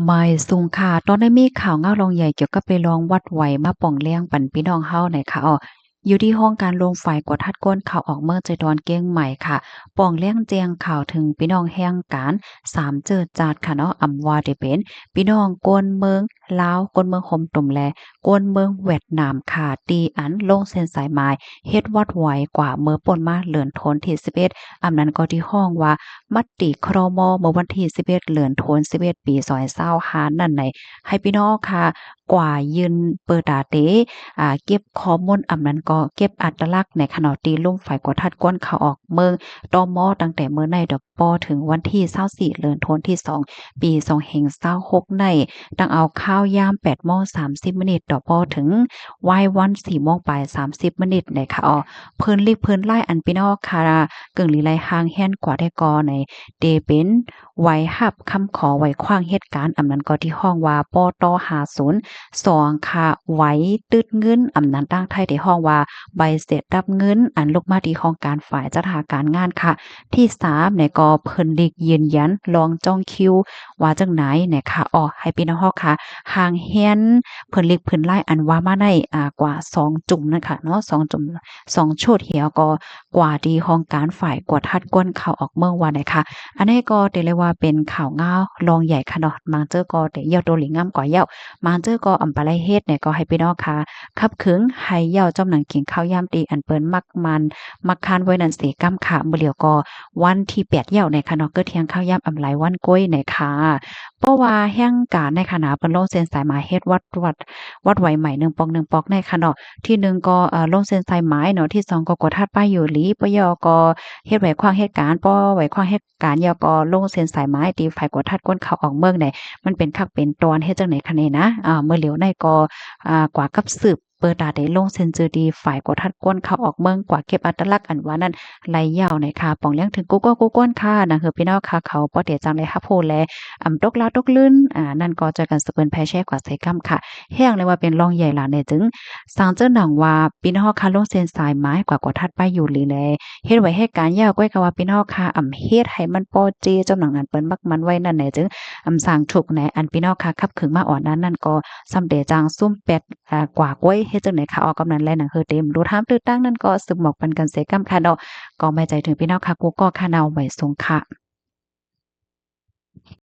ไม่สูงค่ะตอนนี้มีข่าวเงาลองใหญ่เกี่ยวกับไปลองวัดไหวมาป่องเลี้ยงปันพี่น้องเฮาหน่อยค่ะอยู่ที่ห้องการลงฝ่ายกดทัดก้นข่าวออกเมื่อใจดอนเก้งใหม่ค่ะป่องเลี้ยงแจ้งข่าวถึงพี่น้องแห่งการ3เจิดจาดค่ะเนาะอำว่าได้เป็นพี่น้องกวนเมืองลาวกวนเมืองคมตุ่มแลกวนเมืองเวียดนามค่ะตีอันลงเส้นสายไม้เฮ็ดวัดไหวกว่าเมื่อป่นมาเลือนโทนที่11อำนั้นก็ที่ห้องว่ามติครมเมื่อวันที่11เดือนธันวาคม11ปี2025นั่นในให้พี่น้องค่ะกว่ายืนเปิดตาเตเก็บข้อมูลอำนั้นก็เก็บอัตลักษณ์ในขณะที่ลุ่มฝ่ายกวทัดก้นเขาออกเมืองตมตั้งแต่มื้อในดอกปอถึงวันที่24เดือนธันวาคมที่2ปี2526ในตั้งเอาข้าวยาม8:30นดอกปอถึงวายวัน4:00นปลาย30นในค่ะเพิ่นลิกเพิ่นไล่อันพี่น้องค่ะกึ่งลีไลห่างแฮ่นกว่าได้ก่อในเตเป็นไว้รับคำขอไว้ขว้างเหตุการณ์อำนั้นก็ที่ห้องว่าปต50 ค่ะไว้ตืดเงินอำนั้นตั้งไทยที่ห้องว่าใบเสร็จรับเงินอันลูกมาที่ห้องการฝ่ายจัดหาการงานค่ะที่3เนี่ยก็เพิ่นลีกยืนยันลองจ้องคิวว่าจังไหนเนี่ยค่ะให้พี่น้องเฮาค่ะห่างแฮ่นเพิ่นลีกเพิ่นไล่อันว่ามาในกว่า2จุ่มนั่นค่ะเนาะ2จุ่ม2โชดเหี่ยวก็กว่าที่ห้องการฝ่ายกวดทัดก้นเข้าออกเมืองว่าได้ค่ะอันนี้ก็ได้เรียกว่าเป็นข่าวง่าวรองใหญ่ค่ะเนาะบางเจ้อก็ได้เหี่ยวโตหลิงงามกว่าเหี่ยวบางเจ้อก็อำปะไลเฮ็ดเนี่ยก็ให้พี่น้องค่ะคับขึงให้เหี่ยวจ้อมหนังกินข้าวยามตีอันเปิ้นมักมันมักคานไว้นั่นเสกำค่ะมื้อเดียวก็วันที่8เหี่ยวในค่ะเนาะเกิดเที่ยงข้าวยามอำไลวันก้อยในค่ะเพราะว่าแห่งการในขณะเปิ้นลงเส้นสายหมายเฮ็ดวัดไหวใหม่1ปอก1ปอกในค่ะเนาะที่หนึ่งก็ลงเส้นสายหมายเนาะที่สองก็กดทัดป้ายอยู่หลีปยก็เฮ็ดไว้ขวางเหตุการณ์ป้อไว้ขวางเหตุการณ์ยก็ลงเส้นสายไม้ตีฝ่ายกดทัดก้นเขาออกเมืองได้มันเป็นคักเป็นตอนเฮ็ดจังไหนคะแนนะเมื่อเหลียวในก็กว่ากับสืบเปิดตาได้ลงเซ็นเจอดีฝ่ายกดทัดก้นเขาออกเมืองกว่าเก็บอัตลักษณ์อันว่านั้นไหลยาวในค่ะป่องเลี้ยงถึงกูก็กูก้นค่ะนะคือพี่น้องค่ะเขาบ่ได้จังเลยค่ะโพแลตกลาวตกลื่นนั่นก็เจอกันสเปิ้นแพ้แช่กว่าใส่กำค่ะแห้งเลยว่าเป็นรองใหญ่หลานเนี่ยจึงสร้างเจ้าหนังว่าพี่น้องค่ะลงเซ็นสายไม้กว่ากดทัดไปอยู่หลีแล เฮ็ดไว้ให้การยาวก้อยก็ว่าพี่น้องค่ะเฮ็ดให้มันพอเจเจ้าหนังอันเปิ้นมักมันไว้นั่นแหละจึงสร้างถูกแหนอันพี่น้องค่ะขับขึงมาอ่อนนั้นนั่นก็สำเร็จจังซุ่มเป็ดกว่าก้อยเฮ็ดจังได๋ค่ะออกกำนันแลหนังเฮอเต็มรู้ถามตื้อตั้งนั่นก็สืบหมอกปันกันเสกำค่ะเนาะก็ไม่ใจถึงพี่น้องค่ะกูก็ค่ะเนาไว้สูงค่ะ